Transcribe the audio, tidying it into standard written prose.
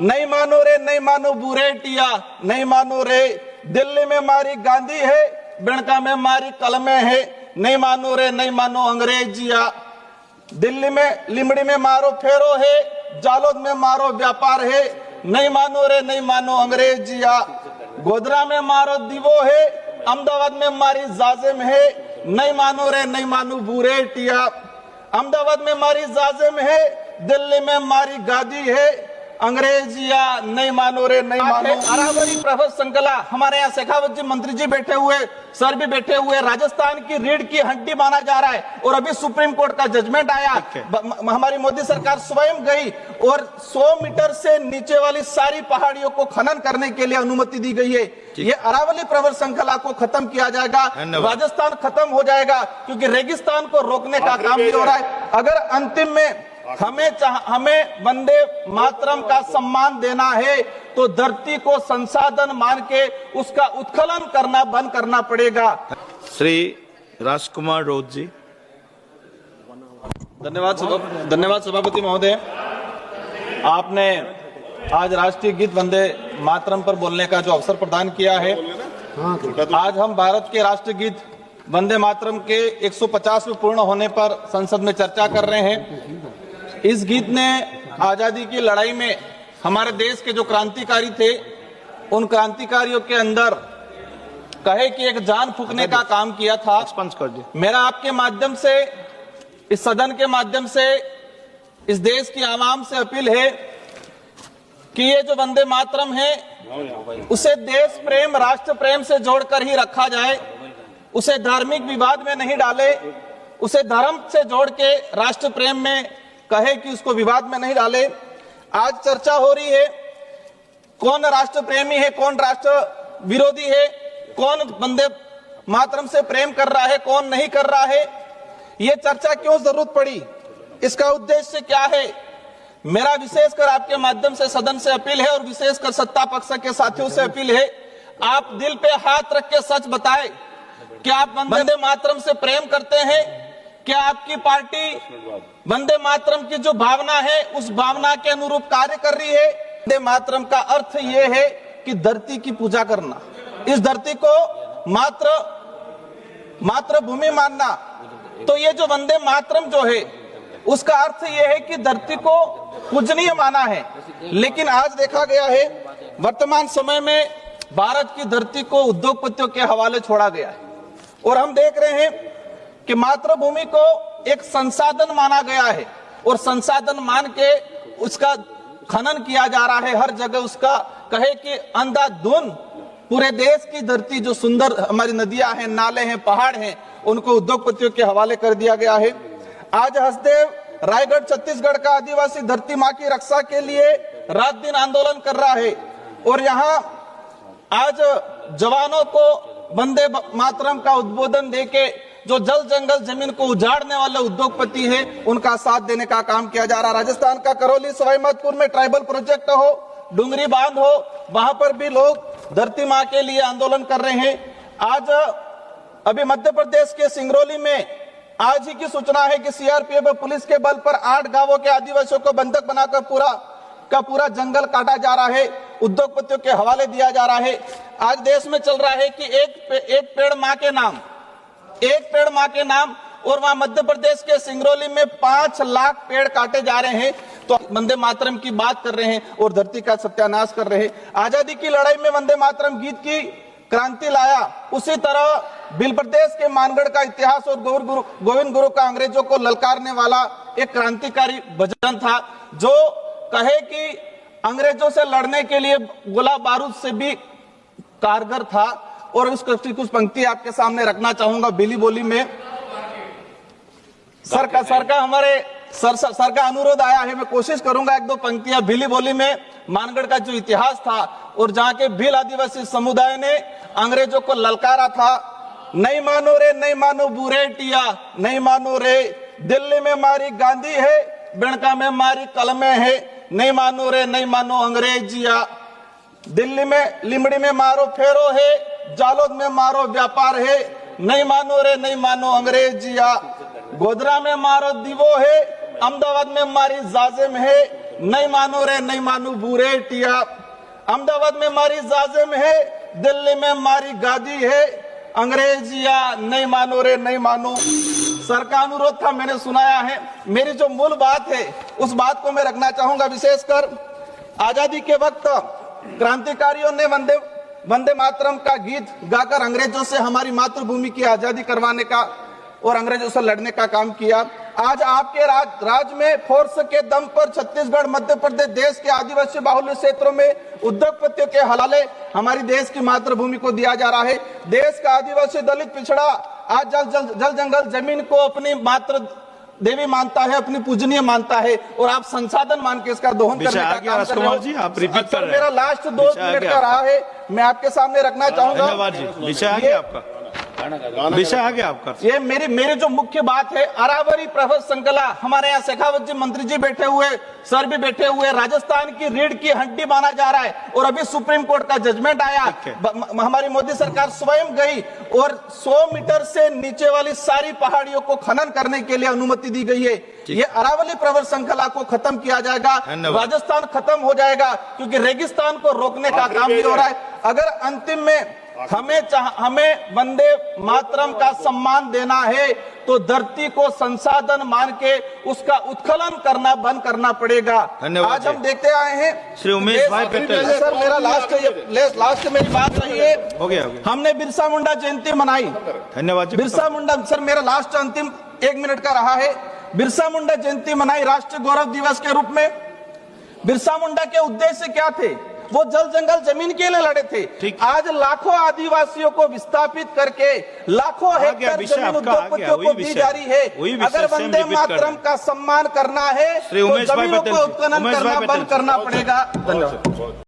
नहीं मानो रे नहीं मानो बुरेटिया, नहीं मानो रे दिल्ली में मारी गांधी है, बिणका में मारी कलमे है, नहीं मानो रे नहीं मानो अंग्रेजिया। दिल्ली में लिमड़ी में मारो फेरो है, जालोद में मारो व्यापार है, नहीं मानो रे नहीं मानो अंग्रेजिया। गोधरा में मारो दीवो है, अहमदाबाद में मारी जाजिम है, नहीं मानो रे नहीं मानो बुरेटिया। अहमदाबाद में मारी जाजिम है, दिल्ली में मारी गादी है, अंग्रेजिया, नहीं मानो रे नहीं मानो। अरावली प्रभा संकला, हमारे यहाँ शेखावत जी मंत्री जी बैठे हुए, सर भी बैठे हुए। राजस्थान की रीढ़ की हड्डी माना जा रहा है और अभी सुप्रीम कोर्ट का जजमेंट आया। हमारी मोदी सरकार स्वयं गई और 100 मीटर से नीचे वाली सारी पहाड़ियों को खनन करने के लिए अनुमति दी गई है। ये अरावली प्रवर श्रृंखला को खत्म किया जाएगा, राजस्थान खत्म हो जाएगा, क्योंकि रेगिस्तान को रोकने का काम भी हो रहा है। अगर अंतिम में हमें वंदे मातरम का सम्मान देना है तो धरती को संसाधन मान के उसका उत्खनन करना बंद करना पड़ेगा। श्री राजकुमार रोज जी। धन्यवाद सभापति महोदय। आपने आज राष्ट्रीय गीत वंदे मातरम पर बोलने का जो अवसर प्रदान किया है। आज हम भारत के राष्ट्रीय गीत वंदे मातरम के 150वें पूर्ण होने पर संसद में चर्चा कर रहे हैं। इस गीत ने आजादी की लड़ाई में हमारे देश के जो क्रांतिकारी थे, उन क्रांतिकारियों के अंदर कहे कि एक जान फूंकने का काम किया था। मेरा आपके माध्यम से, इस सदन के माध्यम से इस देश की आवाम से अपील है कि ये जो वंदे मातरम है उसे देश प्रेम, राष्ट्र प्रेम से जोड़कर ही रखा जाए, उसे धार्मिक विवाद में नहीं डाले, उसे धर्म से जोड़ के राष्ट्र प्रेम में कहे कि उसको विवाद में नहीं डाले। आज चर्चा हो रही है कौन राष्ट्र प्रेमी है, कौन राष्ट्र विरोधी है, कौन वंदे मातरम से प्रेम कर रहा है, कौन नहीं कर रहा है। ये चर्चा क्यों जरूरत पड़ी, इसका उद्देश्य क्या है। मेरा विशेषकर आपके माध्यम से सदन से अपील है और विशेषकर सत्ता पक्ष के साथियों से अपील है, आप दिल पे हाथ रख के सच बताएं कि आप वंदे मातरम से प्रेम करते हैं। क्या आपकी पार्टी वंदे मातरम की जो भावना है उस भावना के अनुरूप कार्य कर रही है। वंदे मातरम का अर्थ ये है कि धरती की पूजा करना, इस धरती को मात्र भूमि मानना। तो ये जो वंदे मातरम जो है उसका अर्थ ये है कि धरती को पूजनीय माना है। लेकिन आज देखा गया है वर्तमान समय में भारत की धरती को उद्योगपतियों के हवाले छोड़ा गया है और हम देख रहे हैं कि मातृभूमि को एक संसाधन माना गया है और संसाधन मान के उसका खनन किया जा रहा है। हर जगह उसका कहे कि अंधाधुंध पूरे देश की धरती जो सुंदर हमारी नदियां हैं, नाले हैं, पहाड़ हैं, उनको उद्योगपतियों के हवाले कर दिया गया है। आज हसदेव रायगढ़ छत्तीसगढ़ का आदिवासी धरती माँ की रक्षा के लिए रात दिन आंदोलन कर रहा है और यहाँ आज जवानों को वंदे मातरम का उद्बोधन देके जो जल जंगल जमीन को उजाड़ने वाले उद्योगपति हैं उनका साथ देने का काम किया जा रहा है। राजस्थान का करौली सवाई माधोपुर में ट्राइबल प्रोजेक्ट हो, डुंगरी बांध हो, वहां पर भी लोग धरती माँ के लिए आंदोलन कर रहे हैं। आज अभी मध्य प्रदेश के सिंगरौली में आज ही की सूचना है कि सीआरपीएफ पुलिस के बल पर 8 गांवों के आदिवासियों को बंधक बनाकर पूरा जंगल काटा जा रहा है, उद्योगपतियों के हवाले दिया जा रहा है। आज देश में चल रहा है कि एक पेड़ माँ के नाम, एक पेड़ माँ के नाम, और वहां मध्य प्रदेश के सिंगरौली में 5 लाख पेड़ काटे जा रहे हैं। तो वंदे मातरम की बात कर रहे हैं और धरती का सत्यानाश कर रहे हैं। आजादी की लड़ाई में वंदे मातरम गीत की क्रांति लाया, उसी तरह भील प्रदेश के मानगढ़ का इतिहास और गोविंद गुरु का अंग्रेजों को ललकारने वाला एक क्रांतिकारी भजन था जो कहे कि अंग्रेजों से लड़ने के लिए गोला बारूद से भी कारगर था। और उसकी कुछ पंक्ति आपके सामने रखना चाहूंगा भीली बोली में। सर का हमारे सर का अनुरोध आया है, मैं कोशिश करूंगा 1-2 पंक्तियां भीली बोली में मानगढ़ का जो इतिहास था और जहां के भील आदिवासी समुदाय ने अंग्रेजों को ललकारा था। नहीं मानो रे नहीं मानो बुरेटिया, नहीं मानो रे दिल्ली में मारी गांधी है, बिणका में मारी कलमे है, नहीं मानो रे नहीं मानो अंग्रेजिया। दिल्ली में लिमड़ी में मारो फेरो है, जालोद में मारो व्यापार है, नहीं मानो रे नहीं मानो अंग्रेजिया। गोधरा में मारो दीवो है, अहमदाबाद में मारी जाजिम है, नहीं मानो रे नहीं मानो बूरे टिया, अहमदाबाद में मारी जाजिम है, दिल्ली में मारी गादी है, अंग्रेजिया नहीं मानो रे नहीं मानो। सर का अनुरोध था, मैंने सुनाया है। मेरी जो मूल बात है उस बात को मैं रखना चाहूंगा। विशेषकर आजादी के वक्त क्रांतिकारियों ने वंदे मातरम का गीत गाकर अंग्रेजों से हमारी मातृभूमि की आजादी करवाने का और अंग्रेजों से लड़ने का काम किया। आज आपके राज में फोर्स के दम पर छत्तीसगढ़, मध्य प्रदेश, देश के आदिवासी बाहुल्य क्षेत्रों में उद्योगपतियों के हवाले हमारी देश की मातृभूमि को दिया जा रहा है। देश का आदिवासी दलित पिछड़ा आज जल जंगल जमीन को अपनी मातृ देवी मानता है, अपनी पूजनीय मानता है, और आप संसाधन मान के इसका दोहन करने का काम कर रहे हो। जी, आप रिपीट कर रहे हैं। मेरा लास्ट 2 मिनट का रहा है, मैं आपके सामने रखना चाहूंगा। धन्यवाद जी। विषय आगे आपका, विषय आगे आपका। ये मेरी जो मुख्य बात है, अरावरी प्रभा श्रृंखला, हमारे यहाँ शेखावत जी मंत्री जी बैठे हुए, सर भी बैठे हुए, राजस्थान की रीढ़ की हड्डी माना जा रहा है, और अभी सुप्रीम कोर्ट का जजमेंट आया। हमारी मोदी सरकार स्वयं गई और 100 मीटर से नीचे वाली सारी पहाड़ियों को खनन करने के लिए अनुमति दी गई है। ये अरावली प्रवर श्रृंखला को खत्म किया जाएगा, राजस्थान खत्म हो जाएगा, क्योंकि रेगिस्तान को रोकने का काम भी हो रहा है। अगर अंतिम में हमें वंदे मातरम का सम्मान देना है तो धरती को संसाधन मान के उसका उत्खनन करना बंद करना पड़ेगा। आज हम देखते आए हैं। श्री उमेश भाई पटेल, सर मेरा लास्ट मेरी बात रही है। हो गया। हमने बिरसा मुंडा जयंती मनाई। धन्यवाद जी। बिरसा मुंडा, सर मेरा लास्ट अंतिम 1 मिनट का रहा है। बिरसा मुंडा जयंती मनाई राष्ट्रीय गौरव दिवस के रूप में। बिरसा मुंडा के उद्देश्य क्या थे? वो जल जंगल जमीन के लिए लड़े थे। आज लाखों आदिवासियों को विस्थापित करके लाखों हेक्टेयर जमीन उद्योगपतियों को दी जा रही है। अगर वंदे मातरम का सम्मान करना है तो जमीनों को उत्खनन करना बंद करना पड़ेगा। धन्यवाद।